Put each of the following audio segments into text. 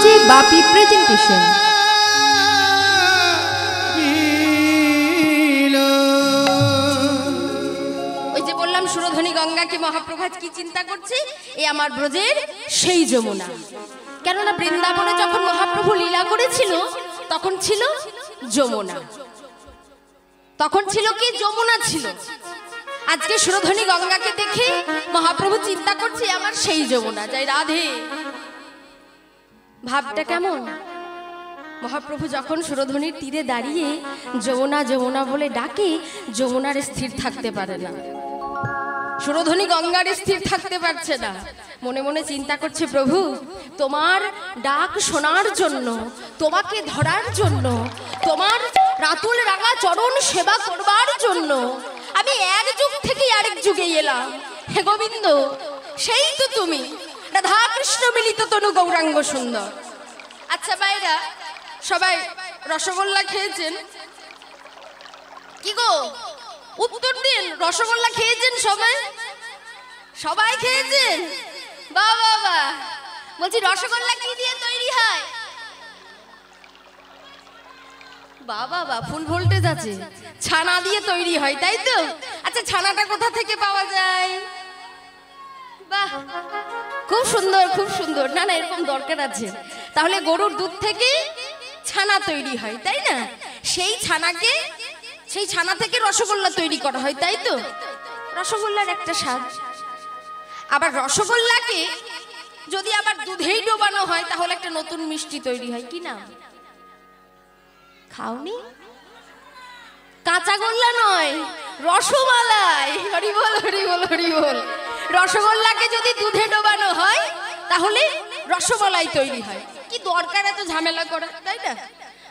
DJ বাপি presentation. ওই যে বললাম সুরধনী গঙ্গাকে মহাপ্রভাত কি চিন্তা করছি, এই আমার ব্রজের সেই যমুনা। কেননা বৃন্দাবনে যখন মহাপ্রভু লীলা করেছিল তখন ছিল যমুনা, তখন ছিল কি যমুনা ছিল। আজকে সুরধনী গঙ্গাকে দেখে মহাপ্রভু চিন্তা করছে আমার সেই যমুনা। যাই রাধে, ভাবটা কেমন। মহাপ্রভু যখন সুরধনীর তীরে দাঁড়িয়ে যমুনা যমুনা বলে ডাকে, যমুনার স্থির থাকতে পারে না, সুরধনী গঙ্গার স্থির থাকতে পারছে না। মনে মনে চিন্তা করছে, প্রভু তোমার ডাক শোনার জন্য, তোমাকে ধরার জন্য, তোমার রাতুল রাঙা চরণ সেবা করবার জন্য আমি এক যুগ থেকে আরেক যুগে এলাম। হে গোবিন্দ, সেই তো তুমি, রাধা কৃষ্ণ মিলিত তনু গৌরাঙ্গ সুন্দর। আচ্ছা ভাইরা, সবাই রসগোল্লা খেয়েছেন কি গো? উত্তর দিন, রসগোল্লা খেয়েছেন সবাই? সবাই খেয়েছেন? বাহ বাহ বাহ। বলছি রসগোল্লা কি দিয়ে তৈরি হয়? বাবা বা ফুল ভোল্টেজ আছে, ছানা দিয়ে তৈরি হয়, তাই তো? আচ্ছা ছানাটা কোথা থেকে পাওয়া যায়? বাহ, খুব সুন্দর খুব সুন্দর। না না, এরকম দরকার আছে। তাহলে গরুর দুধ থেকে ছানা তৈরি হয়, তাই না? সেই ছানাকে, সেই ছানা থেকে রসগোল্লা তৈরি করা হয়, তাই তো? রসগোল্লার একটা স্বাদ। আবার রসগোল্লাকে যদি আবার দুধেই ডোবানো হয় তাহলে একটা নতুন মিষ্টি তৈরি হয়, কি না? খাওনি? কাঁচা গোল্লা নয়, রসমালাই। হরি বল হরি বল হরি বল। রসগোল্লাকে যদি দুধে ডোবানো হয় তাহলে রসমালাই তৈরি হয়। কি দরকার এত ঝামেলা করা, তাই না?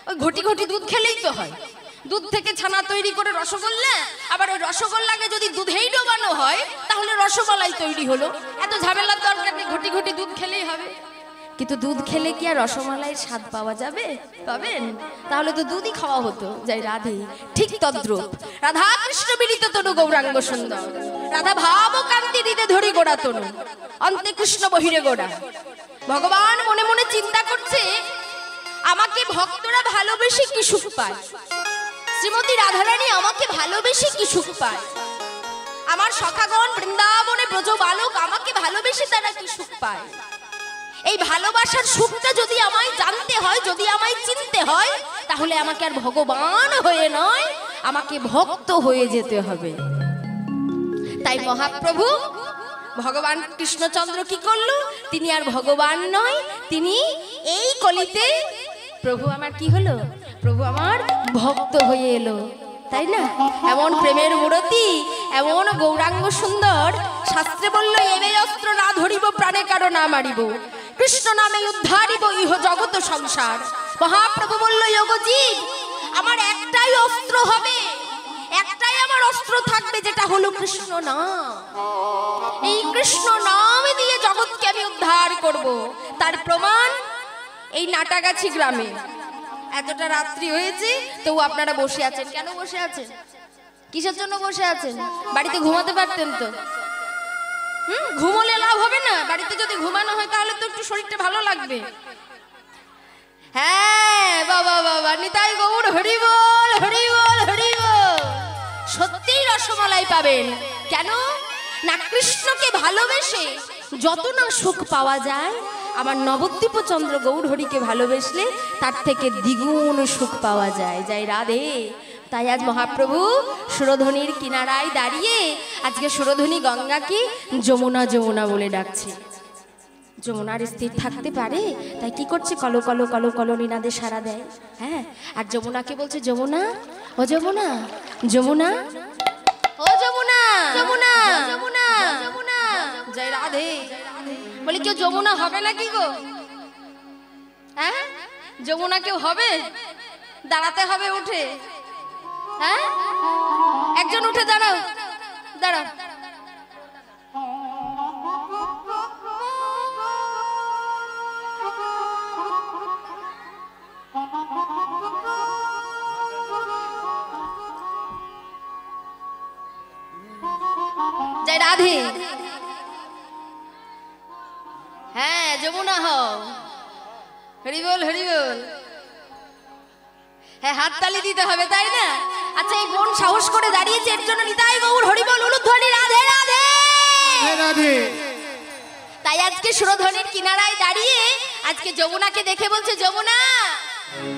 ওই ঘটি ঘটি দুধ খেলেই তো হয়। দুধ থেকে ছানা তৈরি করে রসগোল্লা, আবার ওই রসগোল্লাকে যদি দুধেই ডোবানো হয় তাহলে রসমালাই তৈরি হলো। এত ঝামেলার দরকার নেই, ঘটি ঘটি দুধ খেলেই হবে। কিন্তু দুধ খেলে কি আর রসমালাইয়ের স্বাদ পাওয়া যাবে? পাবেন? তাহলে তো দুধই খাওয়া হতো। যাই রাধে, ঠিক তদ্রূপ রাধা কৃষ্ণ মিলিত তনু গৌরাঙ্গ সুন্দর। রাধা ভাব কান্তি হৃদে ধরি গোড়া তনু, অন্তে কৃষ্ণ বহিরে গোড়া। ভগবান মনে মনে চিন্তা করছে, আমাকে ভক্তরা ভালোবেসে কি সুখ পায়, শ্রীমতী রাধারানী আমাকে ভালোবেসে কি সুখ পায়, আমার সখাগণ বৃন্দাবনে ব্রজ বালক আমাকে ভালোবেসে তারা কি সুখ পায়। এই ভালোবাসার সুখটা যদি আমায় জানতে হয়, যদি আমায় চিনতে হয়, তাহলে আমাকে আর ভগবান হয়ে নয়, আমাকে ভক্ত হয়ে যেতে হবে। তাই মহাপ্রভু ভগবান কৃষ্ণচন্দ্র কি করলো? তিনি আর ভগবান নয়, তিনি এই কলিতে প্রভু আমার কি হলো? প্রভু আমার ভক্ত হয়ে এলো, তাই না? এমন প্রেমের মূরতি, এমন গৌরাঙ্গ সুন্দর। শাস্ত্রে বলল, এবে অস্ত্র না ধরিব প্রাণে কারো না মারিব, কৃষ্ণ নামে উদ্ধারিব ইহ জগত সংসার। মহাপ্রভু বলল, যোগজীব আমার একটাই অস্ত্র হবে, একটাই আমার অস্ত্র থাকবে, যেটা হলো কৃষ্ণ নাম। এই কৃষ্ণ নাম দিয়ে জগৎকে আমি উদ্ধার করব। তার প্রমাণ এই নাটাগাছি গ্রামে এতটা রাত্রি হয়েছে তো আপনারা বসে আছেন। কেন বসে আছেন? কিসের জন্য বসে আছেন? বাড়িতে ঘুমাতে পারতেন তো। ঘুমোলে লাভ হবে না। বাড়িতে যদি ঘুমানো হয় তাহলে তো একটু শরীরটা ভালো লাগবে। হ্যাঁ বাবা বাবা, নিতাই গৌর হরি বল হরি বল হরি বল। সত্যিই রসমালাই পাবেন। কেন না? কৃষ্ণকে ভালোবেসে যত না সুখ পাওয়া যায়, আমার নবদ্বীপ চন্দ্র গৌর হরিকে ভালোবেসলে তার থেকে দ্বিগুণ সুখ পাওয়া যায়। যাই রাধে। তাই আজ মহাপ্রভু সুরধনীর কিনারায় দাঁড়িয়ে আজকে সুরধনী গঙ্গাকে যমুনা যমুনা বলে ডাকছে। যমুনার স্থির থাকতে পারে, তাই কি করছে? কলো কলো কলো কলো নিনাদে সাড়া দেয়। হ্যাঁ, আর যমুনাকে বলছে, যমুনা ও যমুনা, যমুনা ও যমুনা, যমুনা যমুনা যমুনা। জয় রাধে। বলি কেউ যমুনা হবে নাকি গো? হ্যাঁ, যমুনা কেউ হবে? দাঁড়াতে হবে উঠে। হ্যাঁ, একজন উঠে দাঁড়াও, দাঁড়াও। জয় রাধে। হ্যাঁ, যমুনা হও। হরি বল হরি বল। হ্যাঁ, হাততালি দিতে হবে, তাই না? আচ্ছা, এই বোন সাহস করে দাঁড়িয়েছে, এর জন্য নিতাই গৌর হরি বল উলুধ্বনি রাধে রাধে রাধে। তাই আজকে সুরধ্বনির কিনারায় দাঁড়িয়ে আজকে যমুনাকে দেখে বলছে, যমুনা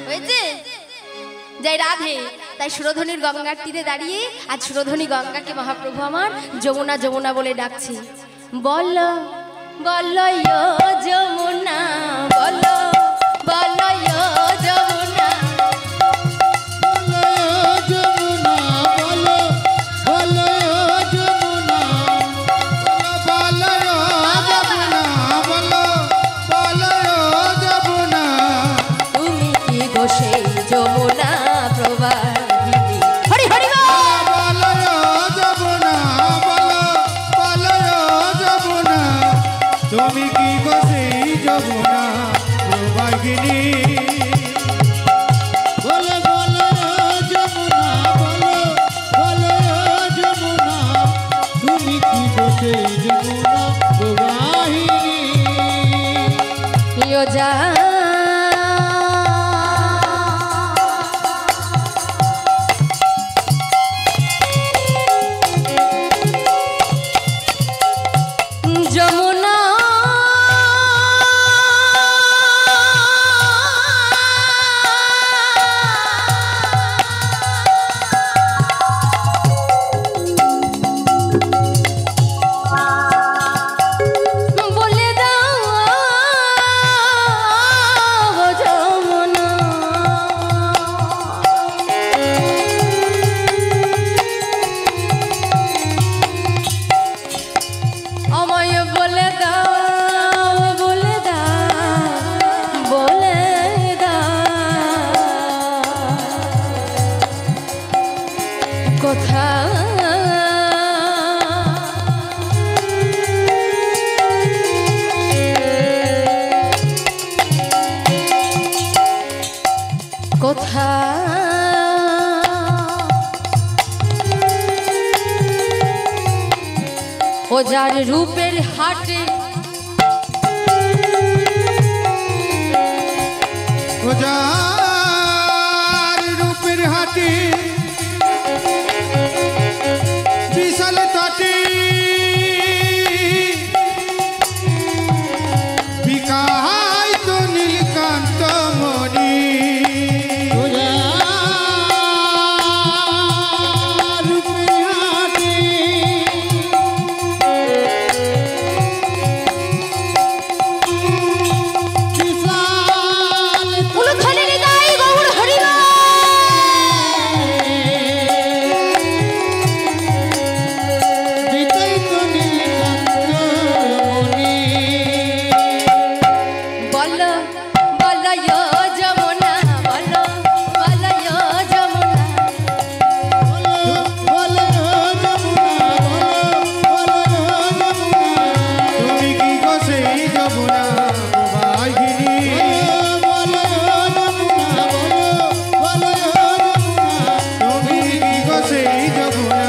হয়েছে যাই রাধে। তাই সুরধ্বনির গঙ্গার তীরে দাঁড়িয়ে আজ সুরধ্বনি গঙ্গাকে মহাপ্রভু আমার যমুনা যমুনা বলে ডাকছে। বল বল যমুনা, বল বল যমুনা, তুমি কি গো সেই যমুনা প্রবাহিনী। হরি হরি তুমি কি গো সেই যমুনা প্রবাহিনী। বলো বলো যমুনা, বলো বলো যমুনা, তুমি কি গো সেই যমুনা প্রবাহিনী। যা যমুনা বলে দাও যমুনা, আমায় বলে দাও, বলে দাও, বলে দাও কোথা কোথা ও যার রূপের হাটে, ও যার রূপের হাটে বিশাল তটে বিকায় তো নীলকান্ত মণি। ও যার রূপের হাটে বিশাল উলুধ্বনি নিতাই গৌর হরি বল। বিকায় তো নীলকান্ত মণি। বল বল যমুনা, বল বল যমুনা, তুমি কি গো সেই যমুনা প্রবাহিনী। তুমি কি গো সেই যমুনা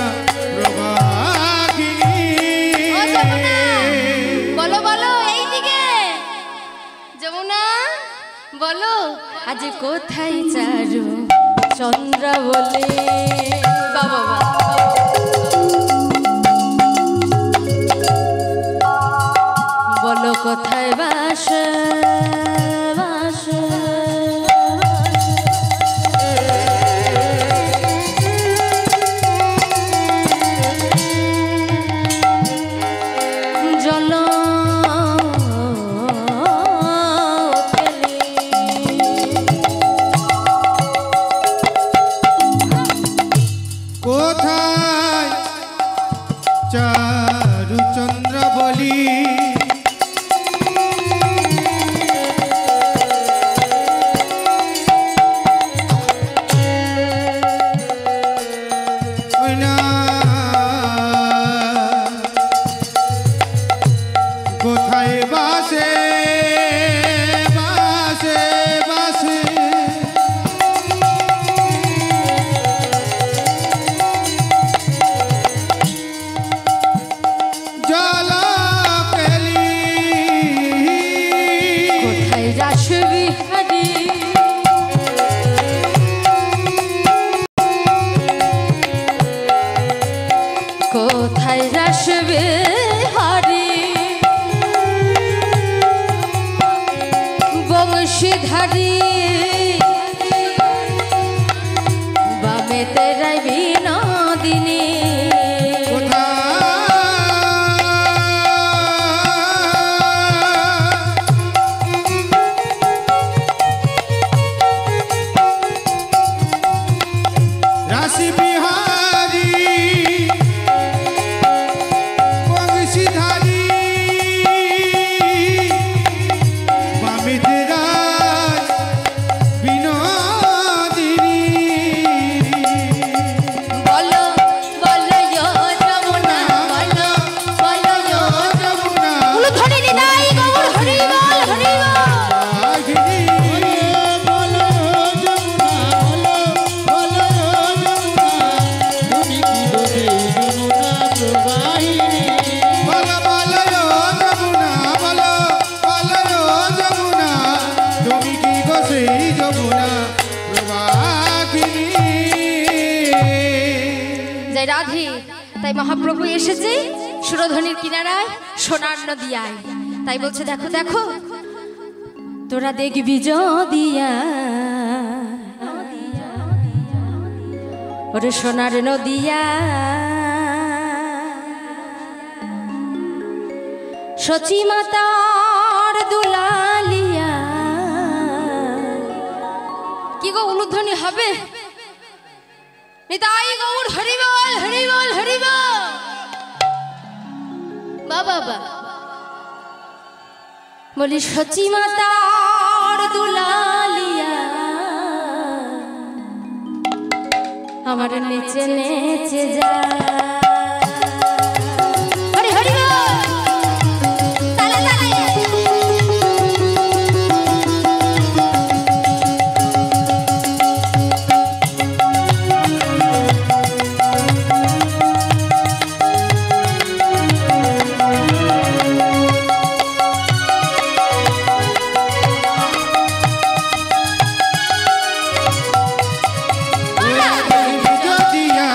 প্রবাহিনী। ও যমুনা, বলো বলো এইদিকে যমুনা, বলো আজ কোথায় চারু চন্দ্র বলে। বাবা বলো কোথায় বাস বাস জল বংশীধারী বামে তেরাই বিনোদিনী রাশি বিহারী বংশীধারী বামে তেরাই বিনোদিনী বলো বলো ইয়ো যমুনা বলো বলো ইয়ো যমুনা উলুধ্বনি নিতাই গৌর হরি বল হরি বল রাগিনী বলো যমুনা বলো যমুনা তুমি কি দোষে যমুনা প্রবাহিনী বলো বলো যমুনা বলো যমুনা তুমি কি দোষে যমুনা প্রবাহিনী জয় রাধে। তাই মহাপ্রভু এসেছে সুরধনির কিনারায় সোনার নদিয়ায়। তাই বলছে দেখো দেখো তোরা দেখবি যদিয়া ওরে সোনার নদিয়া সচি মাতার দুলালিয়া। কি গো উলুধ্বনি হবে? নিতাই গৌর হরি বল হরি বল হরি বল। বাবা বা বলি সচি মাতার দুলালিয়া আমার নেচে নেচে যা। হরি হরি বল তালে তালে। যদিয়া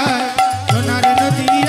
সোনার নদিয়া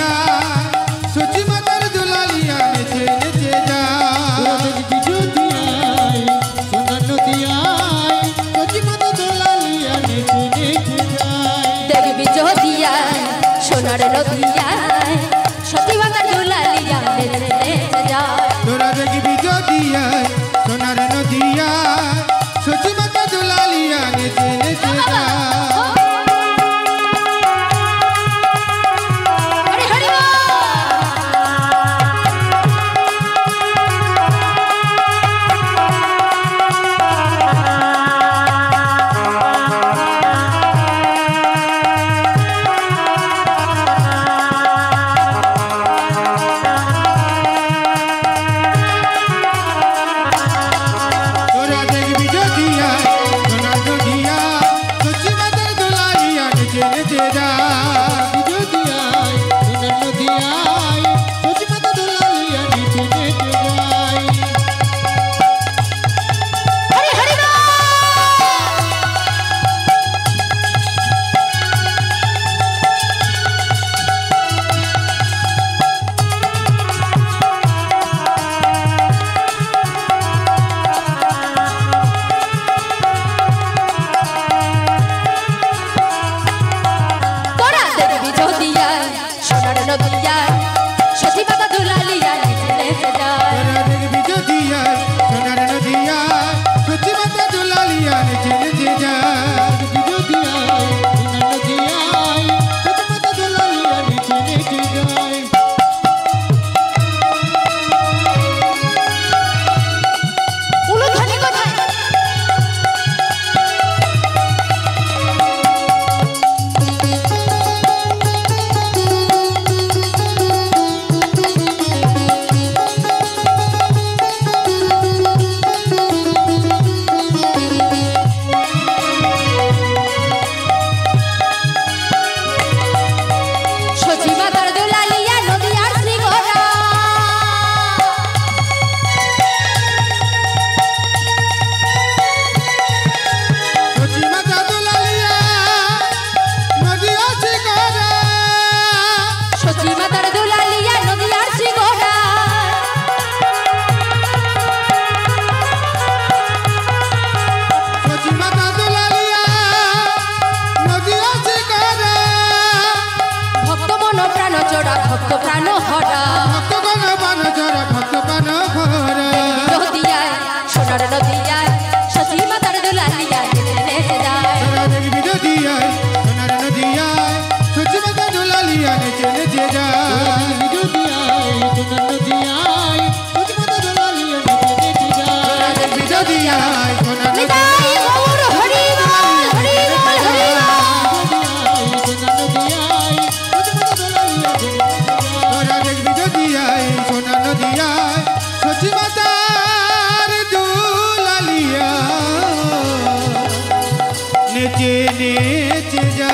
নেচে নেচে যা।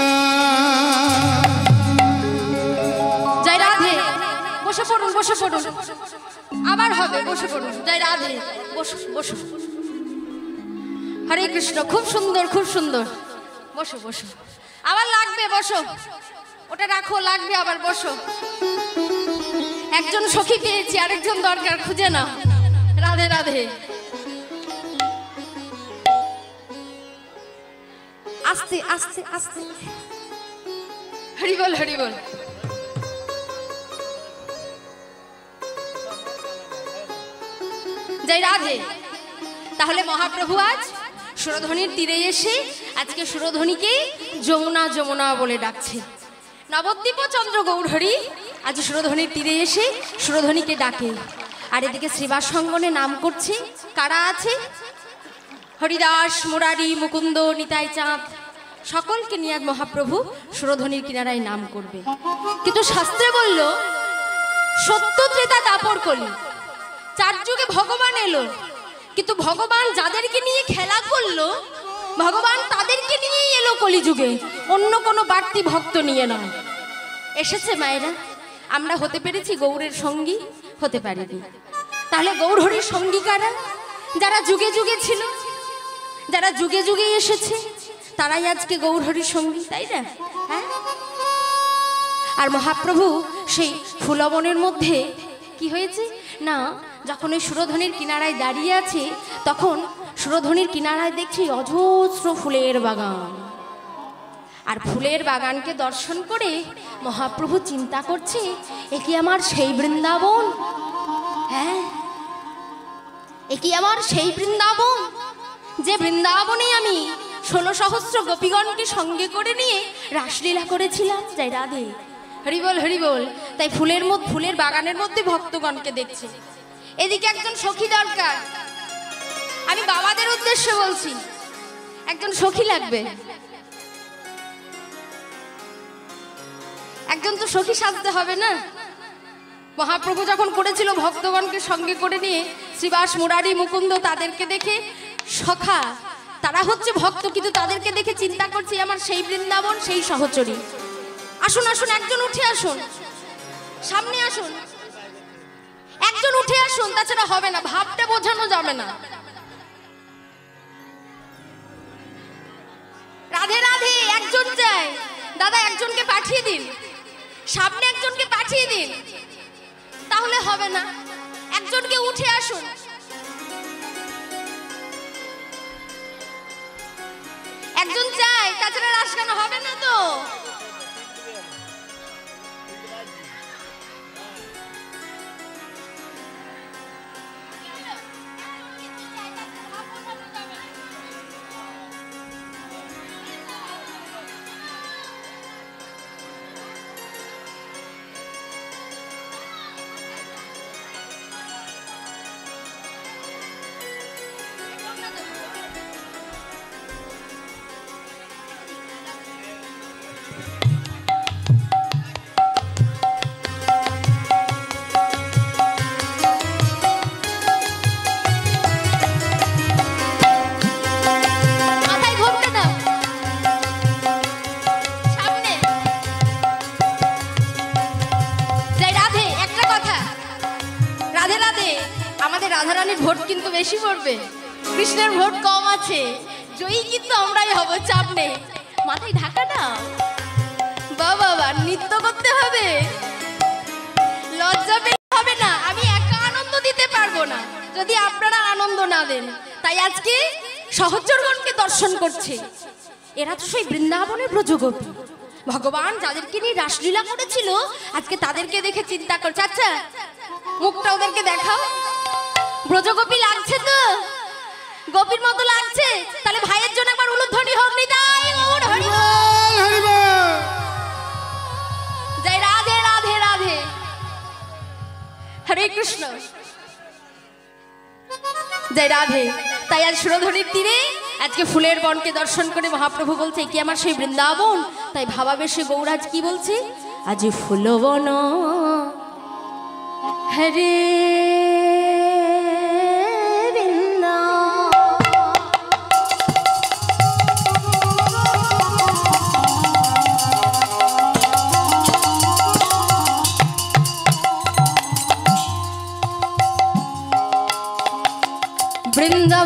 জয় রাধে। বসে পড়ুন, বসে পড়ুন, আবার হবে, বসে পড়ুন। জয় রাধে, বসো বসো। হরে কৃষ্ণ, খুব সুন্দর, খুব সুন্দর। বসো বসো, আবার লাগবে, বসো। ওটা রাখো, লাগবে আবার, বসো। একজন সখী পেয়েছি, আরেকজন দরকার, খুঁজে নাও। রাধে রাধে। আস্তে আস্তে আস্তে। হরি বল, হরি বল। জয় রাধে। তাহলে মহাপ্রভু আজ সুরধ্বনির তীরে এসে আজকে সুরধ্বনিকে যমুনা যমুনা বলে ডাকছে। নবদ্বীপ চন্দ্র গৌরহরি আজ সুরধ্বনির তীরে এসে সুরধ্বনিকে ডাকে। আর এদিকে শ্রীবাস সঙ্গনে নাম করছে কারা আছে? হরিদাস, মুরারি, মুকুন্দ, নিতাই চাঁদ, সকলকে নিয়ে আজ মহাপ্রভু সুরধ্বনির কিনারায় নাম করবে। কিন্তু শাস্ত্রে বলল সত্য ত্রেতা দাপর কলি, চার যুগে ভগবান এলো, কিন্তু ভগবান যাদেরকে নিয়ে খেলা করলো ভগবান তাদেরকে নিয়েই এলো কলিযুগে, অন্য কোনো বাড়তি ভক্ত নিয়ে নয়। এসেছে মায়েরা, আমরা হতে পেরেছি গৌরের সঙ্গী, হতে পারিনি। তাহলে গৌরহরির সঙ্গী কারা? যারা যুগে যুগে ছিল, যারা যুগে যুগে এসেছে, তারাই আজকে গৌরহরির সঙ্গী, তাই না? হ্যাঁ। আর মহাপ্রভু সেই ফুলবনের মধ্যে কি হয়েছে না, যখন ওই সুরধ্বনির কিনারায় দাঁড়িয়ে আছে তখন সুরধ্বনির কিনারায় দেখছি অজস্র ফুলের বাগান। আর ফুলের বাগানকে দর্শন করে মহাপ্রভু চিন্তা করছে, এ কি আমার সেই বৃন্দাবন? হ্যাঁ, এ কি আমার সেই বৃন্দাবন যে বৃন্দাবনে আমি 16 সহস্র গোপীগণকে সঙ্গে করে নিয়ে রাসলীলা করেছিলাম। জয় রাধে, হরি বল, হরি বল। তাই ফুলের বাগানের মধ্যে ভক্তগণকে দেখছে। এদিকে একজন সখী দরকার। আমি বাবাদের উদ্দেশ্যে বলছি, একজন সখী লাগবে। একজন তো সখী সাজতে হবে না? মহাপ্রভু যখন করেছিল ভক্তগণকে সঙ্গে করে নিয়ে, শ্রীবাস, মুরারি, মুকুন্দ, তাদেরকে দেখে সখা, তারা হচ্ছে ভক্ত, কিন্তু তাদেরকে দেখে চিন্তা করছি আমার সেই বৃন্দাবন, সেই সহচরী। আসুন আসুন, একজন উঠে আসুন, সামনে আসুন, একজন উঠে আসুন, তাছাড়া হবে না, ভাবটা বোঝানো যাবে না। রাধে রাধে। একজন চাই দাদা, একজনকে পাঠিয়ে দিন, সামনে একজনকে পাঠিয়ে দিন, তাহলে হবে না। একজনকে উঠে আসুন। একজন চাই, তাছাড়া রাস গান হবে না তো। রাধারানীর ভোট কিন্তু বেশি পড়বে, কৃষ্ণের ভোট কম আছে। জয়ী কিন্তু আমরাই হব, চাপ নেই। মাথায় ঢাকা না, বাবা নৃত্য করতে হবে, লজ্জা পেলে হবে না। আমি একা আনন্দ দিতে পারবো না যদি আপনারা আনন্দ না দেন। তাই আজকে সহচরগণকে দর্শন করছে। এরা তো সেই বৃন্দাবনের ব্রজগোপী, ভগবান যাদেরকে নিয়ে রাসলীলা করেছিল আজকে তাদেরকে দেখে চিন্তা করছে। আচ্ছা মুখটা ওদেরকে দেখাও, ব্রজগোপী লাগছে তো? গোপীর মতো লাগছে? তাহলে ভাইয়ের জন্য একবার উলুধ্বনি হোক। নিতাই গৌর হরি বল। জয় রাধে রাধে রাধে, হরে কৃষ্ণ, জয় রাধে। তাই আজ সুরধ্বনির তীরে আজকে ফুলের বনকে দর্শন করে মহাপ্রভু বলছে কি আমার সেই বৃন্দাবন। তাই ভাবাবেশে গৌরাজ কি বলছে, আজ ফুলবন হরে বৃন্দা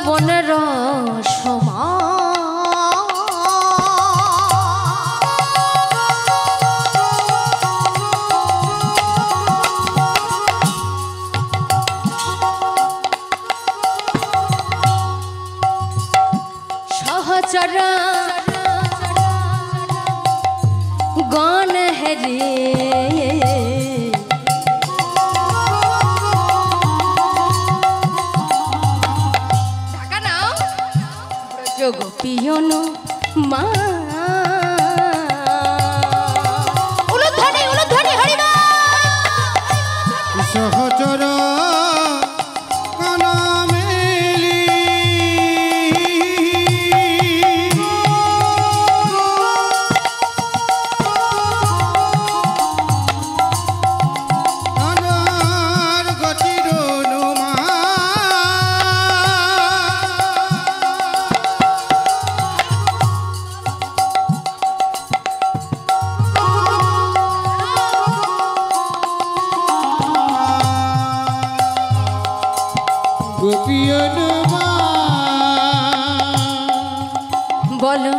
বৃন্দাবনের সমা সহচর গণ হেরে গোপিয়ন মা উলুধ্বনি উলুধ্বনি হরিমা সহচর বলো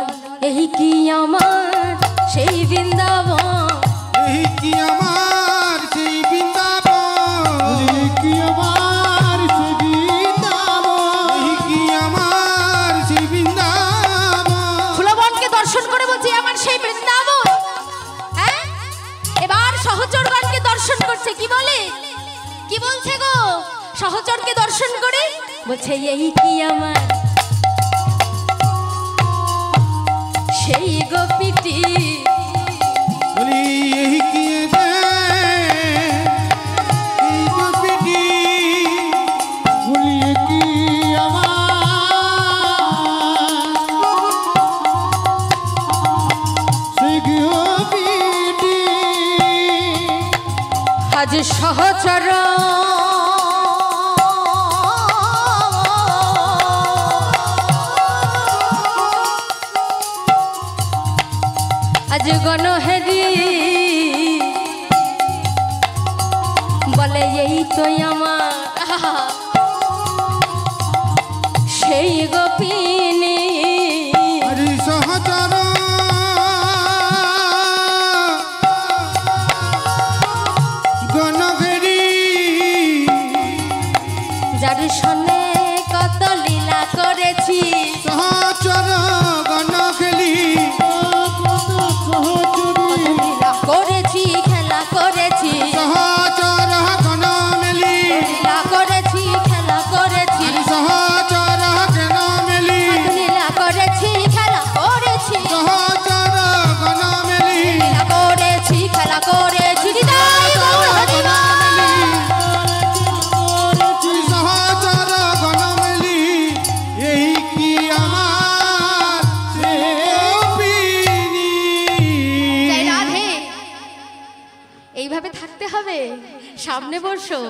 এই কি আমার সেই বৃন্দাবন, এই কি আমার সেই বৃন্দাবন, এই কি আমার সেই বৃন্দাবন, এই কি আমার সেই বৃন্দাবন। ফুলবনকে দর্শন করে বলছি আমার সেই বৃন্দাবন। হ্যাঁ, এবার সহচরগণকে দর্শন করছে, কি বলে, কি বলছে গো? সহচরকে দর্শন করে বলছে এই কি আমার সেই গোপীটি, বলি এই কি এই গোপীটি, বলি কি আমার সেই গোপীটি। আজ সহচর আজ গণহেরি বলে এই তো আমার সেই গোপিনী। হরি সহচর গণঘেরি, যার সনে কত লীলা করেছি, সহচর গণঘেরি, লীলা করেছি, খেলা করেছি, সহচর গণমেলি, লীলা করেছি, খেলা করেছি, সহচর গণমেলি, লীলা করেছি, খেলা করেছি, সহচর গণমেলি, লীলা করেছি, খেলা করেছি, হৃদয় গৌর হরিমা। সহচর গণমেলি, এই কি আমার গোপিনী। জয় রাধে। এইভাবে থাকতে হবে, সামনে বসো,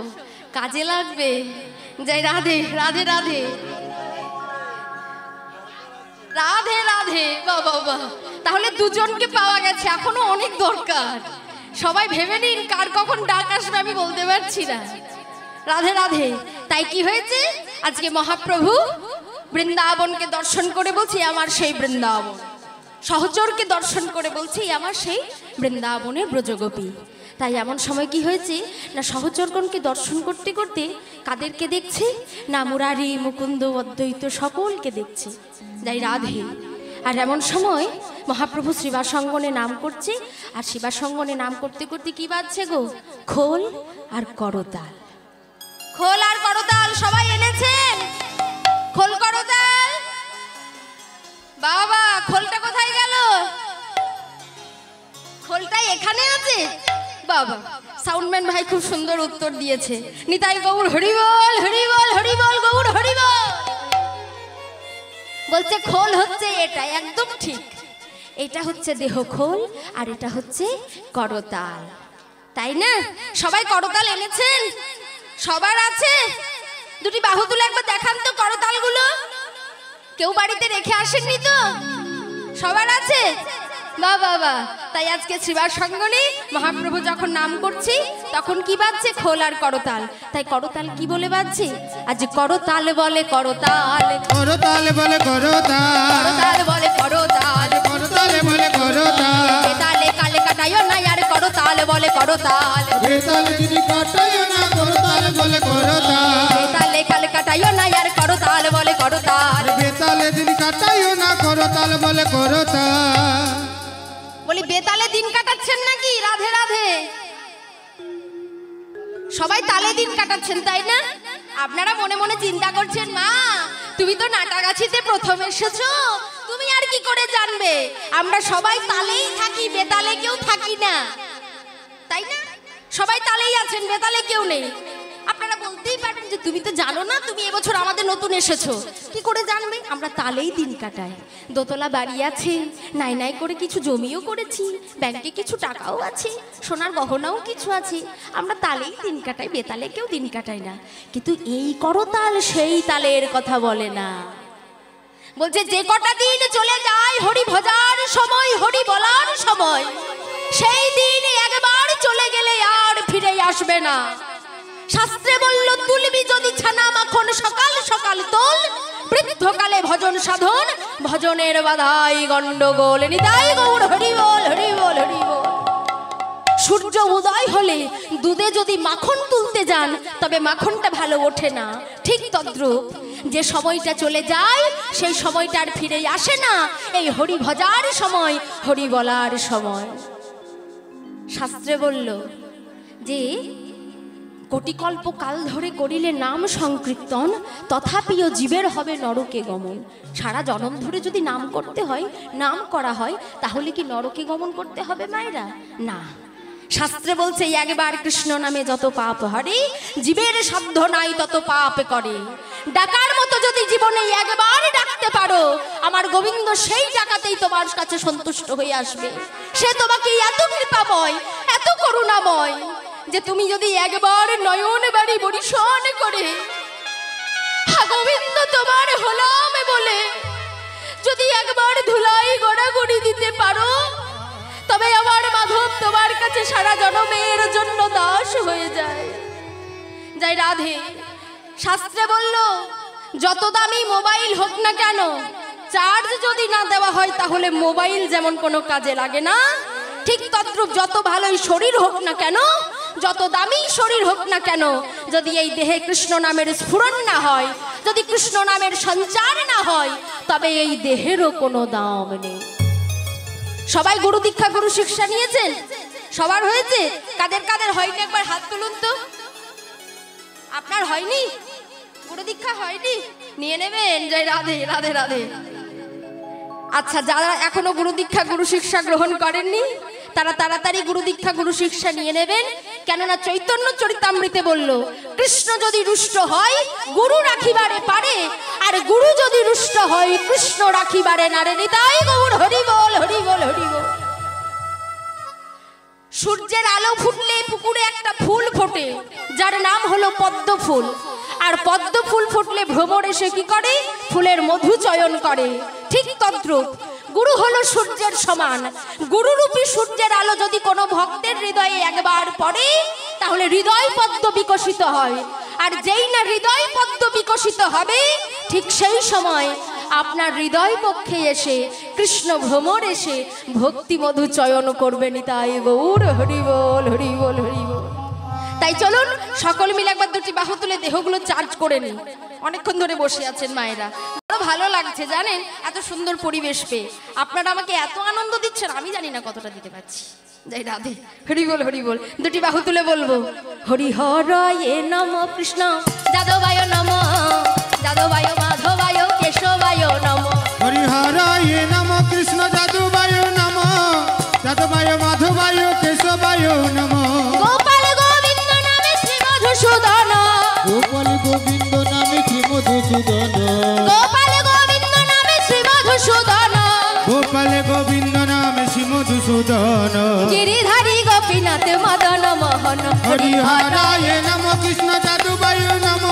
কাজে লাগবে। জয় রাধে, রাধে রাধে, রাধে রাধে। বাবা বাবা, তাহলে দুজনকে পাওয়া গেছে, এখনো অনেক দরকার। সবাই ভেবে নিন কার কখন ডাক আসবে আমি বলতে পারছি না। রাধে রাধে। তাই কি হয়েছে, আজকে মহাপ্রভু বৃন্দাবনকে দর্শন করে বলছি আমার সেই বৃন্দাবন, সহচরকে দর্শন করে বলছি আমার সেই বৃন্দাবনের ব্রজগোপী। তাই এমন সময় কি হয়েছে না, সহচরগণকে দর্শন করতে করতে কাদেরকে দেখছে না, মুরারি মুকুন্দ অদ্বৈত সকলকে দেখছে। যাই রাধে। আর এমন সময় মহাপ্রভু শ্রীবাসঙ্গনে নাম করছে, আর শিবাসঙ্গনে নাম করতে করতে কি বাজছে গো, খোল আর করতাল। খোল আর করতাল সবাই এনেছেন, খোল করতাল। বাবা, খোলটা কোথায় গেল? খোলটা এখানে আছে। বাবা, সাউন্ডম্যান ভাই খুব সুন্দর উত্তর দিয়েছে। নিতাই গৌর হরিবল, হরিবল, হরিবল, গৌর হরিবল। বলছে খোল হচ্ছে এটা, একদম ঠিক। এটা হচ্ছে দেহ খোল, আর এটা হচ্ছে করতাল, তাই না? সবাই করতাল এনেছেন, সবার আছে? দুটি বাহু তুলে একবার দেখান তো করতালগুলো। কেউ বাড়িতে রেখে আসেননি তো? সবার আছে? বাহ বাহ বাহ। তাই আজকে শ্রীবার সঙ্গনে মহাপ্রভু যখন নাম করছি তখন কি বাজছে? খোল আর করতাল। তাই করতাল কি বলে বাজছে? আজ করতাল বলে করতাল, করতাল বলে করতাল, করতাল বলে করতাল, করতাল বলে করতাল, বেতালে কালে কাটাইও না আর করতাল বলে করতাল, বেতাল যদি কাটাইও না করতাল বলে করতাল, বেতালে কালে কাটাইও না আর করতাল বলে করতাল। বেতালে দিন কাটাইও না করতাল বলে করতাল। বলি বেতালে দিন কাটাচ্ছেন নাকি? রাধে রাধে। সবাই তালে দিন কাটাচ্ছেন তাই না? আপনারা মনে মনে চিন্তা করছেন, মা তুমি তো নাটাগাছিতে প্রথম এসেছো, তুমি আর কি করে জানবে? আমরা সবাই তালেই থাকি, বেতালে কেউ থাকি না, তাই না? সবাই তালেই আছেন, বেতালে কেউ নেই। আপনারা বলতেই পারেন যে তুমি তো জানো না, তুমি এবছর আমাদের নতুন এসেছো, কি করে জানবে? আমরা তালেই দিন কাটাই। দোতলা বাড়ি আছে, নাই নাই করে কিছু জমিও করেছি, ব্যাংকে কিছু টাকাও আছে, সোনার গহনাও কিছু আছে, আমরা তালেই দিন কাটাই, বেতালে কেউ দিন কাটাই না। কিন্তু এই করতাল সেই তালের কথা বলে না। বলছে যে কটা দিন চলে যায় হরি ভজার সময়, হরি বলার সময়, সেই দিন একবার চলে গেলে আর ফিরে আসবে না। শাস্ত্রে বলল তুলবি যদি ছানা মাখন সকাল সকাল তোল, বৃদ্ধকালে ভজন সাধন, ভজনের বাধাই গন্ডগোল। নিতাই গৌর হরি বল, হরি বল, হরি বল। সূর্য উদয় হলে দুধে যদি মাখন তুলতে যান তবে মাখনটা ভালো ওঠে না, ঠিক তদ্রূপ যে সময়টা চলে যায় সেই সময়টা আর ফিরে আসে না। এই হরি ভজার সময়, হরি বলার সময়। শাস্ত্রে বলল যে কোটিকল্প কাল ধরে করিলে নাম সংকীর্তন, তথাপিও জীবের হবে নরকে গমন। সারা জনম ধরে যদি নাম করতে হয়, নাম করা হয়, তাহলে কি নরকে গমন করতে হবে মায়েরা? না। শাস্ত্রে বলছে একবার কৃষ্ণ নামে যত পাপ হরে, জীবের সাধ্য নাই তত পাপ করে। ডাকার মতো যদি জীবনে একবার ডাকতে পারো, আমার গোবিন্দ সেই ডাকাতেই তোমার কাছে সন্তুষ্ট হয়ে আসবে। সে তোমাকে এত কৃপাময়, এত করুণাময় যে তুমি যদি একবার নয়ন বাড়ি বরিশন করে গোবিন্দ তোমার হলাম বলে যদি একবার ধুলাই গড়াগড়ি দিতে পারো, তবে আমার মাধব তোমার কাছে সারা জনমের জন্য দাস হয়ে যায়। যাই রাধে। শাস্ত্রে বলল যত দামি মোবাইল হোক না কেন, চার্জ যদি না দেওয়া হয় তাহলে মোবাইল যেমন কোনো কাজে লাগে না, ঠিক তদ্রূপ যত ভালোই শরীর হোক না কেন, যত দামি শরীর হোক না কেন, যদি এই দেহে কৃষ্ণ নামের স্ফুরণ না হয়, যদি কৃষ্ণ নামের সঞ্চার না হয়, তবে এই দেহেরও কোনো দাম নেই। সবাই গুরু দীক্ষা গুরু শিক্ষা নিয়েছেন? সবার হয়েছে? কাদের কাদের হয়নি একবার হাত তুলুন তো। আপনার হয়নি? গুরু দীক্ষা হয়নি? নিয়ে নেবেন। জয় রাধে রাধে রাধে। আচ্ছা, যারা এখনো গুরু দীক্ষা গুরু শিক্ষা গ্রহণ করেননি তারা তাড়াতাড়ি গুরু দীক্ষা গুরু শিক্ষা নিয়ে নেবেন। কেননা চৈতন্য চরিতামৃতে বলল কৃষ্ণ যদি রুষ্ট হয় গুরু রাখিবারে পারে, আর গুরু যদি রুষ্ট হয় কৃষ্ণ রাখিবারে নারে। নিতাই গৌর হরি বল, হরি বল, হরি বল। সূর্যের আলো ফুটলে পুকুরে একটা ফুল ফোটে যার নাম হলো পদ্ম ফুল, আর পদ্ম ফুল ফুটলে ভ্রমর এসে কি করে? ফুলের মধু চয়ন করে। ঠিক তদ্রূপ গুরু হলো সূর্যের সমান। গুরুরূপী সূর্যের আলো যদি কোনো ভক্তের হৃদয়ে একবার পড়ে তাহলে হৃদয় পদ্ম বিকশিত হয়, আর যেই না হৃদয় পদ্ম বিকশিত হবে ঠিক সেই সময় আপনার হৃদয় পক্ষে এসে কৃষ্ণ ভ্রমর এসে ভক্তি মধু চয়ন করবে। নিতাই গৌর হরি বল, হরি বল, হরি বল। তাই চলুন সকল মিলে একবার দুটি বাহু তুলে দেহগুলো চার্জ করে নিই। অনেকক্ষণ ধরে বসে আছেন মায়েরা, বড় ভালো লাগছে জানেন, এত সুন্দর পরিবেশ পেয়ে। আপনারা আমাকে এত আনন্দ দিচ্ছেন, আমি জানি না কতটা দিতে পারছি। জয় রাধে, হরি বল, হরি বল। দুটি বাহু তুলে বলবো হরি হরয়ে নম কৃষ্ণ যাদবায় নম, যাদবায় মাধবায় কেশবায় নম। হরি হরায় নম কৃষ্ণ যাদবায় নম, যাদবায় মাধবায় কেশবায় নম। গোপাল গোবিন্দ নামে শ্রী মধুসূদন, গোপাল গোবিন্দ নামে শ্রী মধুসূদন, গোপাল গোবিন্দ নামে শ্রী মধুসূদন, গোপাল গোবিন্দ নামে শ্রী মধুসূদন। গিরিধারী গোপীনাথ মদন মোহন। হরি হরায় নম কৃষ্ণ যাদবায় নম,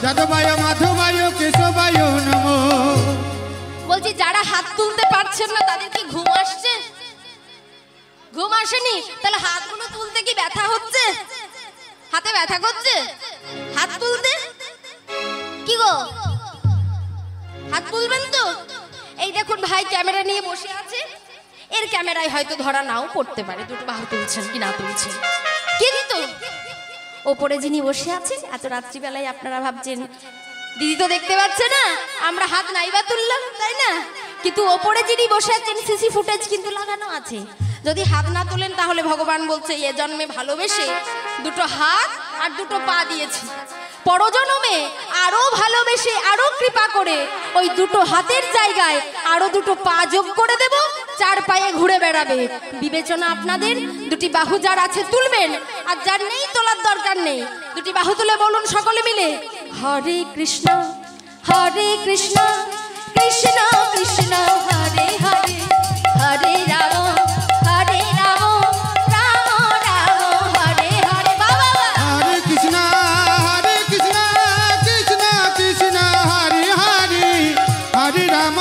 যাদবায় মাধবায় কেশবায় নম। বলছি যারা হাত তুলতে পারছেন না তাদের কি ঘুম আসছে? ঘুম আসেনি? তাহলে হাতগুলো তুলতে কি ব্যথা হচ্ছে? হাতে ব্যথা করছে? হাত তুলতে কি গো, হাত তুলবেন তো? এই দেখুন ভাই ক্যামেরা নিয়ে বসে আছে, এর ক্যামেরায় হয়তো ধরা নাও পড়তে পারে দুটো বাহু তুলছেন কি না তুলছেন, কিন্তু ওপরে যিনি বসে আছেন এত রাত্রিবেলায় আপনারা ভাবছেন দিদি তো দেখতে পাচ্ছে না, আমরা হাত নাইবা তুললাম, তাই না? কিন্তু ওপরে যিনি বসে আছেন সিসি ফুটেজ কিন্তু লাগানো আছে, যদি হাত না তোলেন তাহলে ভগবান বলছে এ জন্মে ভালোবেসে দুটো হাত আর দুটো পা দিয়েছি, পরজন্মে আরো ভালোবেসে আরো কৃপা করে ওই দুটো হাতের জায়গায় আরো দুটো পা যোগ করে দেব, চার পায়ে ঘুরে বেড়াবে। বিবেচনা আপনাদের, দুটি বাহু যার আছে তুলবেন, আর যার নেই তোলার দরকার নেই। দুটি বাহু তুলে বলুন সকলে মিলে, হরে কৃষ্ণ কৃষ্ণ কৃষ্ণ হরে হরে, হরে রাম রাম রাম হরে হরে। বাবা হরে কৃষ্ণ কৃষ্ণ কৃষ্ণ হরে হরে, হরে রাম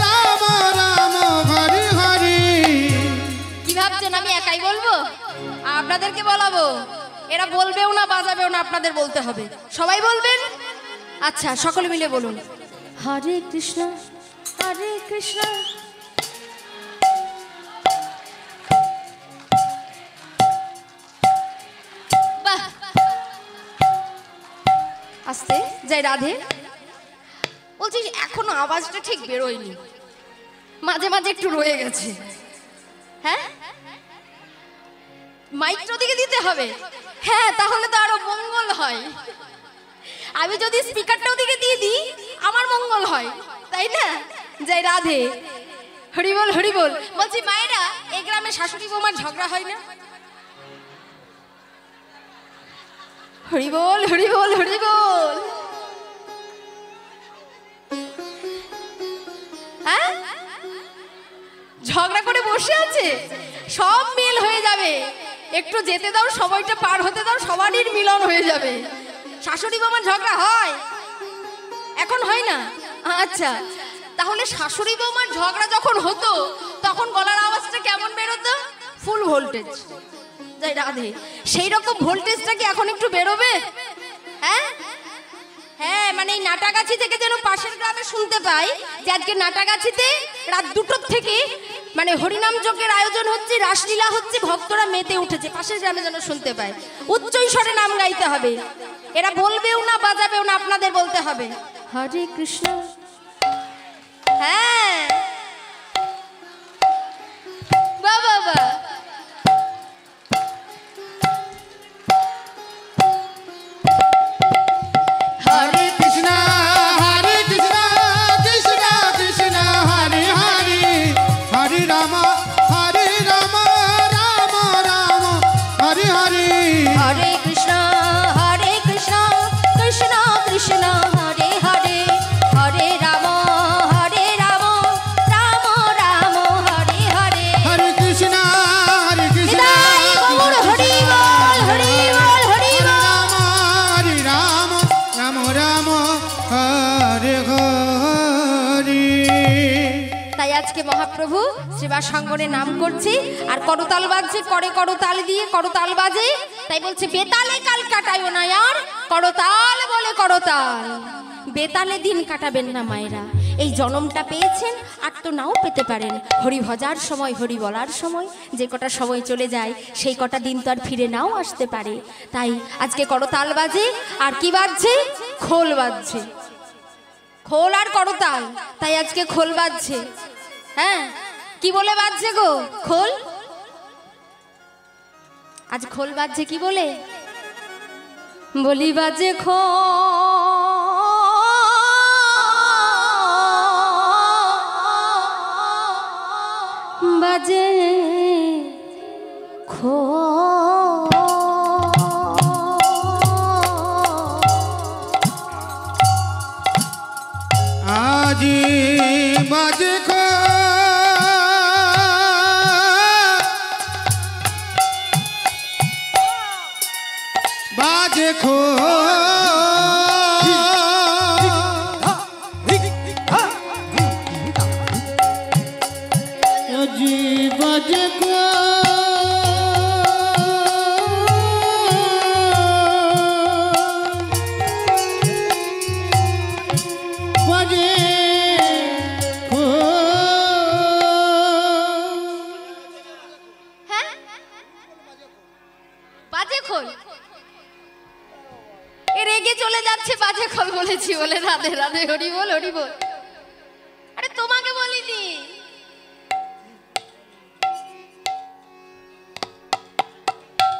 রাম রাম হরে হরে। কি ভাবছেন আমি একাই বলবো? আপনাদেরকে বলাবো? এরা বলবেও না বাজাবেও না, আপনাদের বলতে হবে। সবাই বলবেন? আচ্ছা সকলে মিলে বলুন, হরে কৃষ্ণ কৃষ্ণ। বাহ, আস্তে যাই রাধে। বলছি এখনো আওয়াজটা ঠিক বেরোয়নি, মাঝে মাঝে একটু রয়ে গেছে। হ্যাঁ, মাইকটা ওদিকে দিতে হবে। হ্যাঁ, তাহলে তো আরো মঙ্গল হয়। আমি যদি স্পিকারটা ওদিকে দিয়ে দিই আমার মঙ্গল হয়, তাই না? যাই রাধে, হরি বল হরি বল। বলছি মায়েরা, এই গ্রামে শাশুড়ি বৌমার ঝগড়া হয় না? হরি বল হরি বল হরি বল। হ্যাঁ, ঝগড়া করে বসে আছে, সব মিল হয়ে যাবে। একটু যেতে দাও, সময়টা পার হতে দাও, সবারই মিলন হয়ে যাবে। শাশুড়ি বৌমার ঝগড়া হয়? এখন হয় না? আচ্ছা, তাহলে শাশুড়ি বৌমার ঝগড়া যখন হতো তখন গলার আওয়াজটা কেমন বেরোতো? ফুল ভোল্টেজ। যাই রাধে, সেই রকম ভোল্টেজটা কি এখন একটু বেরোবে? হ্যাঁ হ্যাঁ, মানে এই নাটাগাছি থেকে যেন পাশের গ্রামে শুনতে পাই যে আজকে নাটাগাছিতে রাত 2টোর থেকে মানে হরিনাম যজ্ঞের আয়োজন হচ্ছে, রাসলীলা হচ্ছে, ভক্তরা মেতে উঠেছে, পাশের গ্রামে যেন শুনতে পায়। উচ্চ স্বরে নাম গাইতে হবে, এরা বলবেও না বাজাবেও না, আপনাদের বলতে হবে হরে কৃষ্ণ। হ্যাঁ বাবা বাবা, হরে কৃষ্ণ কৃষ্ণ কৃষ্ণ হরে হরে, হরে রাম রাম রাম হরে হরে। হরে কৃষ্ণ কৃষ্ণ কৃষ্ণ হরে হরে, হরে রাম রাম রাম হরে হরে। হরে কৃষ্ণ নিতাই গৌর হরি বল হরি বল হরি বল। হরে রাম রাম রাম হরে হরে। তাই আজকে মহাপ্রভু সেবা সঙ্গনে নাম করছি, আর করতাল বাজছে, করে করতাল দিয়ে করতাল বাজে, তাই বলছে বেতালে কাল কাটায়ও না আর, করতাল বলে করতাল। বেতালে দিন কাটাবেন না মায়েরা, এই জনমটা পেয়েছেন, আর তো নাও পেতে পারেন। হরি ভজার সময়, হরি বলার সময়, যে কটা সময় চলে যায় সেই কটা দিন তো আর ফিরে নাও আসতে পারে। তাই আজকে করতাল বাজে, আর কি বাজছে? খোল বাজছে, খোল আর করতাল। তাই আজকে খোল বাজছে। হ্যাঁ, কি বলে বাজছে গো খোল? আজ খোল বাজছে কি বলে? বলি বাজে বাজে আজি বাজে বাজে খো আজি রাধে রাধে, হরি বল হরি বল। আরে তোমাকে বলিনি,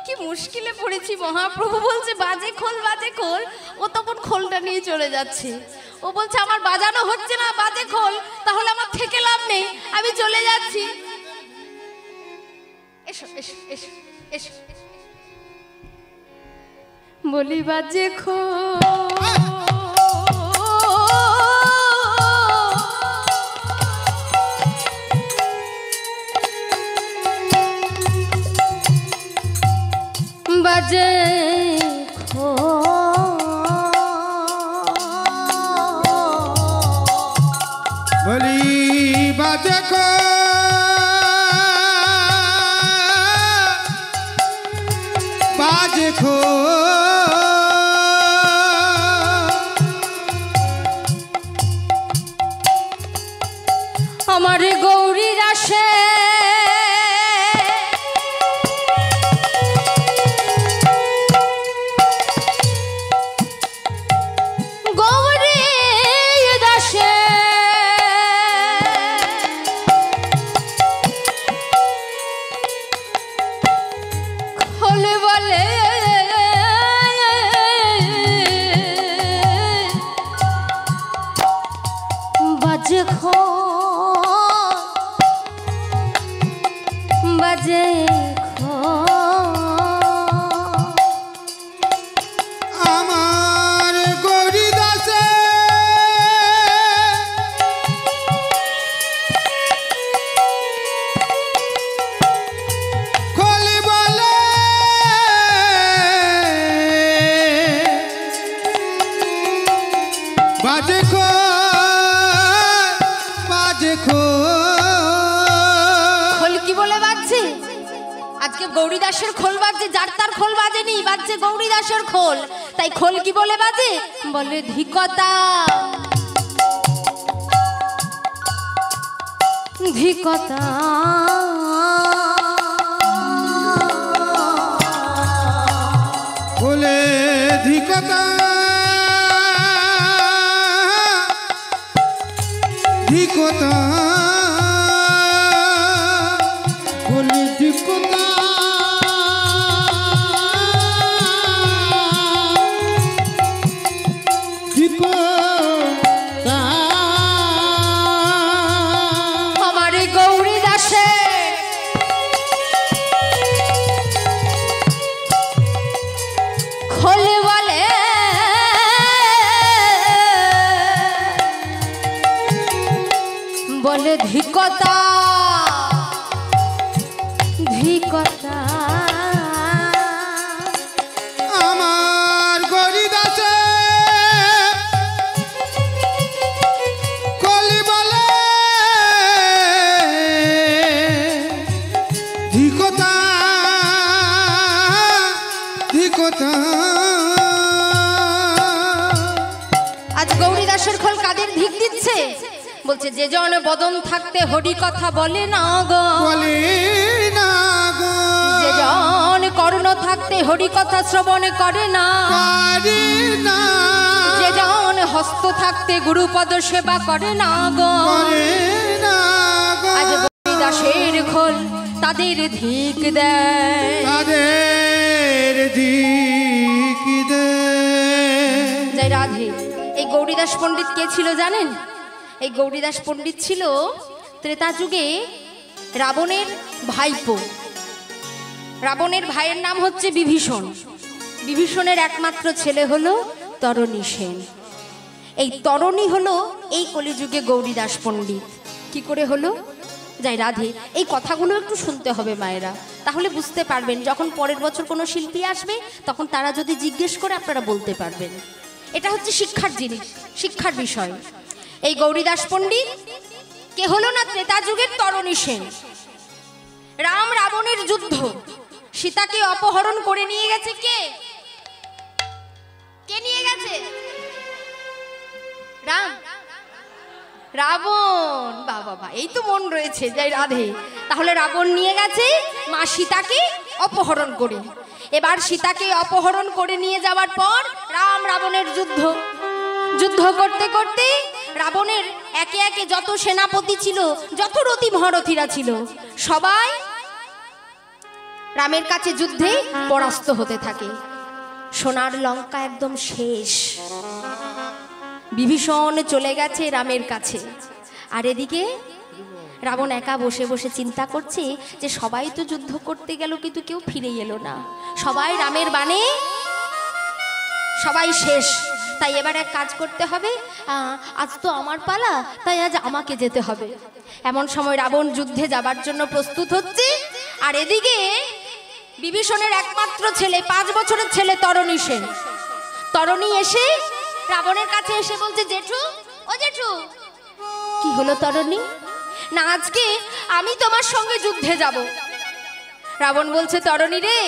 কি মুশকিলে পড়েছি। মহাপ্রভু বলছে বাজে খোল বাজে খোল, ও তখন খোলটা নিয়ে চলে যাচ্ছে। ও বলছে আমার বাজানো হচ্ছে না, বাজে খোল, তাহলে আমার থেকে লাভ নেই, আমি চলে যাচ্ছি। এসো এসো এসো এসো, বলি বাজে খোল বাজে বলি বাজে বাজে খো আমার গৌরী রাশে আমার গৌরী দাসে খোলে বলে বাজে খো বাজে খো। খোল কি বলে বাজছে? আজকে গৌরী দাসের খোল বাজছে, যার তার খোল বাজেনি, বাজছে গৌরী দাসের খোল। তাই খোল কি বলে বাজে? বলে ধিকতা ধিকতা। বলে ধিকতা ধিকতা বলে ধিকতা ধিকতা। আমার গৌরী দাসের খোল বলে বলে ধিকতা ধিকতা। আমার গৌরী দাসে কলি বলে ধিকতা ধিকতা। আজ গৌরী দাসের খোল কাদের ধিক দিচ্ছে? বলছে যে জন বদন থাকতে হরি কথা বলে না গো, বলে না গো, যে জন কর্ণ থাকতে হরি কথা শ্রবণ করে না, পারি না, যে জন হস্ত থাকতে গুরুপদ সেবা করে না গো, করে না গো। আজ গৌরী দাসের খোল তাদের ধিক দেয়, তাদের ধিক দেয়। জয় রাধে। এই গৌরীদাস পণ্ডিত কে ছিল জানেন? এই গৌরীদাস পণ্ডিত ছিল ত্রেতা যুগে রাবণের ভাইপো। রাবণের ভাইয়ের নাম হচ্ছে বিভীষণ। বিভীষণের একমাত্র ছেলে হলো তরণী সেন। এই তরণী হলো এই কলিযুগে গৌরীদাস পণ্ডিত। কি করে হলো? যাই রাধে, এই কথাগুলো একটু শুনতে হবে মায়েরা, তাহলে বুঝতে পারবেন। যখন পরের বছর কোনো শিল্পী আসবে তখন তারা যদি জিজ্ঞেস করে আপনারা বলতে পারবেন। এটা হচ্ছে শিক্ষার জিনিস, শিক্ষার বিষয়। এই গৌরীদাস পণ্ডিত কে হলো না? ত্রেতা যুগের তরণী সেন। রাম রাবণের যুদ্ধ, সীতাকে অপহরণ করে নিয়ে গেছে কে? কে নিয়ে গেছে? রাম রাবণ। বাবা, এই তো মন রয়েছে। যাই রাধে। তাহলে রাবণ নিয়ে গেছে মা সীতাকে অপহরণ করে। এবার সীতাকে অপহরণ করে নিয়ে যাওয়ার পর রাম রাবণের যুদ্ধ। যুদ্ধ করতে করতে রাবণের একে একে যত সেনাপতি ছিল, যত রথী মহারথীরা ছিল, সবাই রামের কাছে যুদ্ধে পরাস্ত হতে থাকে। সোনার লঙ্কা একদম শেষ, বিভীষণ চলে গেছে রামের কাছে। আর এদিকে রাবণ একা বসে বসে চিন্তা করছে যে সবাই তো যুদ্ধ করতে গেল, কিন্তু কেউ ফিরে এলো না, সবাই রামের বাণে সবাই শেষ। তাই এবার এক কাজ করতে হবে, আজ তো আমার পালা, তাই আজ আমাকে যেতে হবে। এমন সময় রাবণ যুদ্ধে যাবার জন্য প্রস্তুত হচ্ছে। আর এদিকে বিভীষণের একমাত্র ছেলে, 5 বছরের ছেলে তরণী সেন, তরণী এসে রাবণের কাছে এসে বলছে, জেঠু, ও জেঠু। কি হলো তরণী? না, আজকে আমি তোমার সঙ্গে যুদ্ধে যাব। রাবণ বলছে, তরণী রে,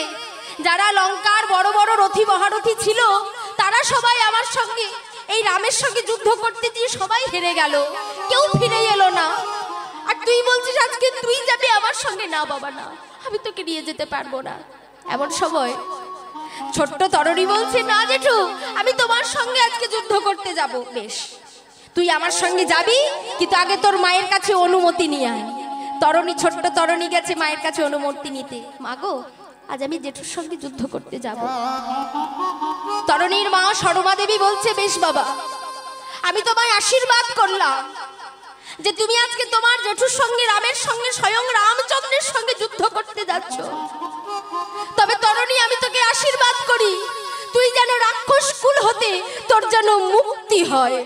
যারা লঙ্কার বড় বড় রথী মহারথী ছিল, তারা সবাই আমার সঙ্গে এই রামের সঙ্গে যুদ্ধ করতে গিয়ে সবাই হেরে গেল, কেউ ফিরে এলো না। আর তুই বলছিস আজকে তুই যাবি আমার সঙ্গে? না বাবা না, আমি তোকে নিয়ে যেতে পারবো না। এমন সময় ছোট্ট তরণী বলছে, না জেঠু, আমি তোমার সঙ্গে আজকে যুদ্ধ করতে যাব। বেশ, তুই আমার সঙ্গে যাবি, কিন্তু আগে তোর মায়ের কাছে অনুমতি নিয়ে আয়। তরণী, ছোট্ট তরণী গেছে মায়ের কাছে অনুমতি নিতে। মা গো, আজ আমি জেঠুর সঙ্গে যুদ্ধ করতে যাব। তরণীর মা সরমা দেবী বলছে, বেশ বাবা, আমি তোমায় আশীর্বাদ করলাম যে তুমি আজকে তোমার জেঠুর সঙ্গে, রামের সঙ্গে, স্বয়ং রামচন্দ্রের সঙ্গে যুদ্ধ করতে যাচ্ছ। তবে তরণী, আমি তোকে আশীর্বাদ করি, তুই যেন রাক্ষস কুল হতে তোর যেন মুক্তি হয়।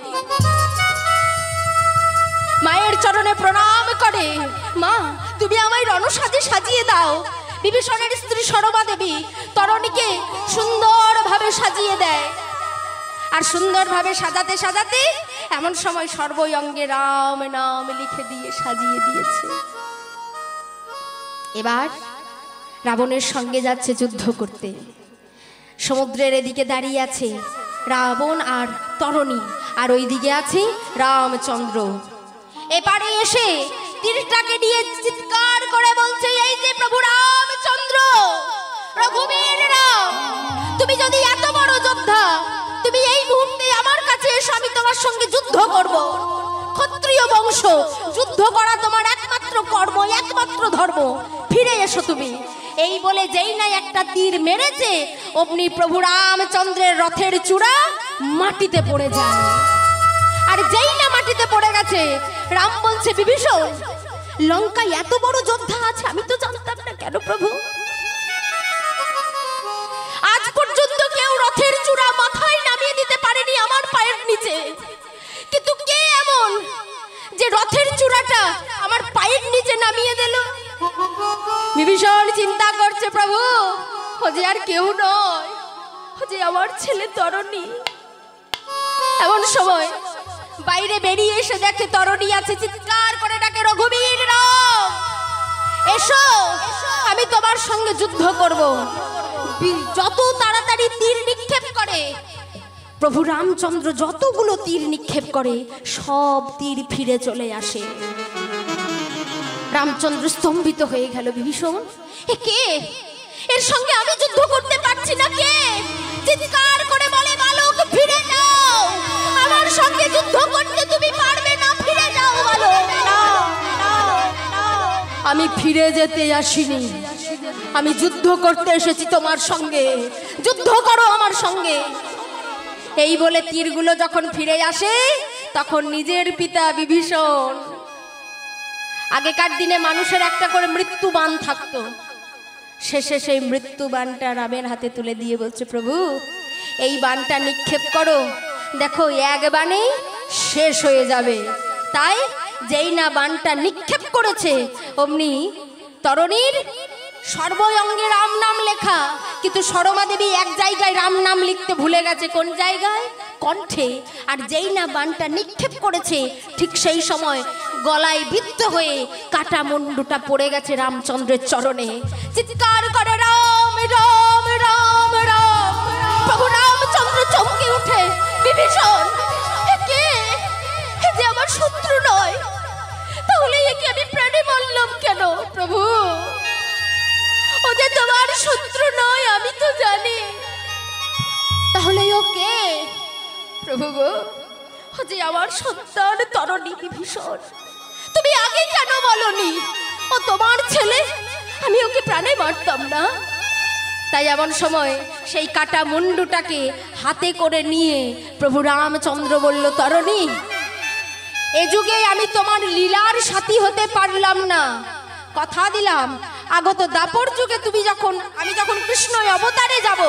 মায়ের চরণে প্রণাম করে, মা তুমি আমায় রণসাজে সাজিয়ে দাও। বিভীষণের স্ত্রী সরমা দেবী তরণীকে সুন্দরভাবে সাজিয়ে দেয়। আর সুন্দরভাবে সাজাতে সাজাতে এমন সময় সর্বঙ্গে রাম নাম লিখে দিয়ে সাজিয়ে দিয়েছে। এবার রাবণের সঙ্গে যাচ্ছে যুদ্ধ করতে। সমুদ্রের এদিকে দাঁড়িয়ে আছে রাবণ আর তরণী, আর ওই দিকে আছে রামচন্দ্র। এপারে এসে তীরটাকে নিয়ে চিৎকার করে বলছে, এই যে প্রভু রামচন্দ্র, রঘুবীর রাম, তুমি যদি এত বড় যোদ্ধা, তুমি এই মুহূর্তে আমার কাছে এসো, আমি তোমার সঙ্গে যুদ্ধ করব। ক্ষত্রিয় বংশ, যুদ্ধ করা তোমার একমাত্র কর্ম, একমাত্র ধর্ম, ফিরে এসো তুমি। এই বলে যেই না একটা তীর মেরেছে, অমনি প্রভু রামচন্দ্রের রথের চূড়া মাটিতে পড়ে যায়। আর যেই না মাটিতে পড়ে গেছে, রাম বলছে, বিভীষণ, লঙ্কায় এত বড় যোদ্ধা আছে, আমি তো জানতাম না। কেন প্রভু? আজ পর্যন্ত কেউ রথের চূড়া মাথায় নামিয়ে দিতে পারেনি আমার পায়ের নিচে, কিন্তু কে এমন যে রথের চূড়াটা আমার পায়ের নিচে নামিয়ে দিল? বিভীষণ চিন্তা করছে, প্রভু ও যে আর কেউ নয়, ও যে আমার ছেলে তরণী। এমন সময় বাইরে বেরিয়ে এসে দেখে তরণী আছে, চিৎকার করে ডাকে, রঘুবীর রাম, এসো, আমি তোমার সঙ্গে যুদ্ধ করব। যত তাড়াতাড়ি তীর নিক্ষেপ করে প্রভু রামচন্দ্র, যতগুলো তীর নিক্ষেপ করে সব তীর ফিরে চলে আসে। রামচন্দ্র স্তম্ভিত হয়ে গেল। বিভীষণ, এ কে? এর সঙ্গে আমি যুদ্ধ করতে পারছি না, কে? চিৎকার করে বলে, বালক ফিরে যাও, আমার সঙ্গে যুদ্ধ করতে তুমি পারবে না, ফিরে যাও বালক। আমি ফিরে যেতে আসিনি, আমি যুদ্ধ করতে এসেছি তোমার সঙ্গে, যুদ্ধ করো আমার সঙ্গে। এই বলে তীরগুলো যখন ফিরে আসে, তখন নিজের পিতা বিভীষণ, আগেকার দিনে মানুষের একটা করে মৃত্যু বাণ থাকতো, শেষে সেই মৃত্যু বাণটা রামের হাতে তুলে দিয়ে বলছে, প্রভু এই বাণটা নিক্ষেপ করো, দেখো এক বাণেই শেষ হয়ে যাবে। তাই যেই না বাণটা নিক্ষেপ করেছে, অমনি তরণীর সর্বঙ্গে রাম নাম লেখা, কিন্তু সরমা দেবী এক জায়গায় রাম নাম লিখতে ভুলে গেছে। কোন জায়গায়? কণ্ঠে। আর যেই না বাণটা নিক্ষেপ করেছে, ঠিক সেই সময় গলায় বিদ্ধ হয়ে কাটা মুন্ডুটা পড়ে গেছে রামচন্দ্রের চরণে। চিৎকার করে, রাম রাম রাম রাম। প্রভু রামচন্দ্র চমকে উঠে, বিভীষণ, কে? যে আমার শত্রু নয়, তাহলে একে আমি প্রাণে মারলাম কেন? প্রভু, ও যে তোমার শত্রু নয় আমি তো জানি, তাহলে ও কে? প্রভু গো, যে আমার সন্তান তরণী বিভীষণ, তুমি আগে কেন বলনি ও তোমার ছেলে, আমি ওকে প্রাণে মারতাম না? তাই এমন সময় সেই কাটা মুন্ডুটাকে হাতে করে নিয়ে প্রভু রামচন্দ্র বলল, তরণী, এ যুগে আমি তোমার লীলার সাথী হতে পারলাম না, কথা দিলাম আগত দাপর যুগে আমি যখন কৃষ্ণ অবতারে যাব,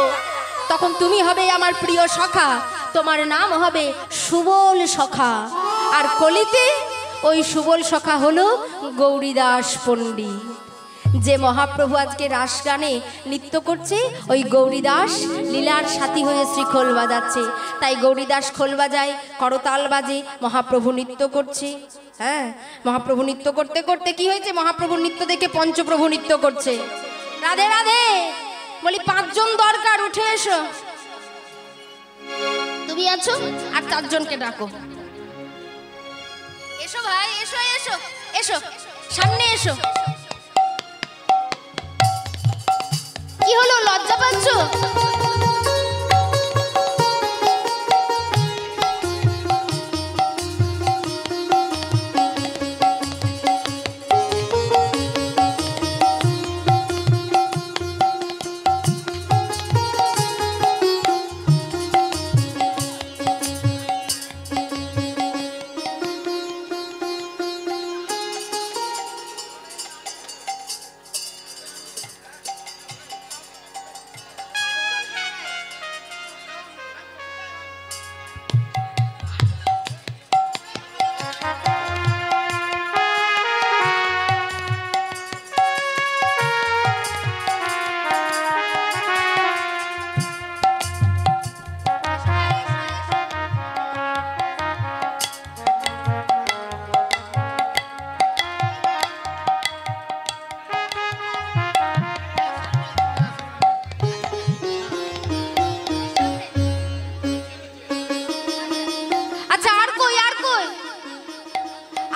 তখন তুমি হবে আমার প্রিয় সখা, তোমার নাম হবে সুবল সখা। আর কলিতে ওই সুবল সখা হলো গৌরীদাস পণ্ডিত। যে মহাপ্রভু আজকে রাস গানে নৃত্য করছে, ওই গৌরীদাস লীলার সাথী হয়ে শ্রীখোল বাজাচ্ছে। তাই গৌরীদাস খোল বাজায়, করতাল বাজে, মহাপ্রভু নৃত্য করছে। হ্যাঁ, মহাপ্রভু নৃত্য করতে করতে কি হয়েছে, মহাপ্রভুর নৃত্য দেখে পঞ্চপ্রভু নৃত্য করছে। রাধে রাধে বলি, 5 জন দরকার, উঠে এসো। তুমি আছো, আর 4 জনকে ডাকো। এসো ভাই, এসো এসো এসো, সামনে এসো। কি হলো, লজ্জা পাচ্ছ?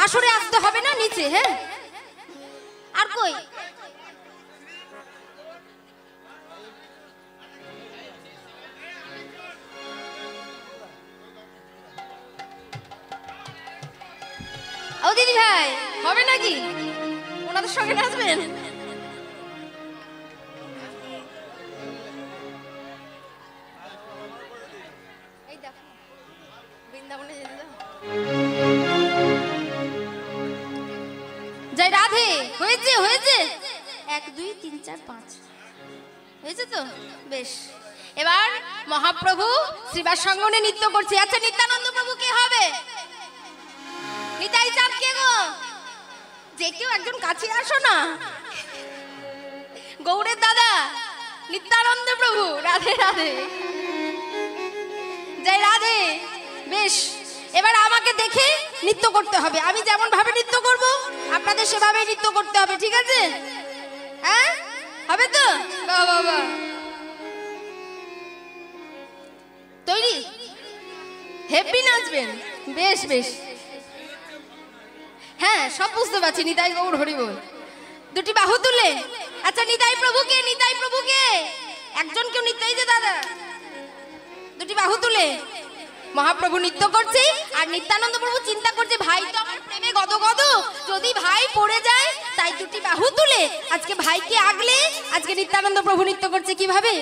আসরে আসতে হবে না, নিচে। হ্যাঁ, আর কই? ও দিদি ভাই, হবে নাকি? ওনাদের সঙ্গে নাচবেন? এই দেখো, বৃন্দাবনে যেতে দাও। জয় রাধে। হয়েছে হয়েছে, 1 2 3 4 5 হয়েছে তো, বেশ। এবার মহাপ্রভু শ্রীবাস সঙ্গনে নৃত্য করছে। আচ্ছা, নিত্যানন্দ প্রভু কে হবে? নিতাই চাঁদ কে গো? যে কেউ একজন কাছে আসো না। গৌরের দাদা নিত্যানন্দ প্রভু। রাধে রাধে, জয় রাধে। বেশ, এবার আমাকে দেখে নৃত্য করতে হবে। আমি যেমন ভাবে নৃত্য করব, আপনাদের সেভাবে নৃত্য করতে হবে, ঠিক আছে? হ্যাঁ, হবে তো? বাবা, তৈরি? হেভি নাচবেন? বেশ বেশ, হ্যাঁ সব বুঝতে পারছি। নিতাই গৌর হরি বল, 2টি বাহু তুলে। আচ্ছা, নিতাই প্রভুকে, নিতাই প্রভুকে একজন কেউ নিতাই যে দাদা, 2টি বাহু তুলে মহাপ্রভু নৃত্য করছে। আর নিত্যানন্দ প্রভু চিন্তা করছে, ভাই তো আমার প্রেমে গদগদ, যদি ভাই পড়ে যায়। তাই 2টি বাহু তুলে আজকে ভাইকে আগলে আজকে নিত্যানন্দ প্রভু নৃত্য করছে। কিভাবে?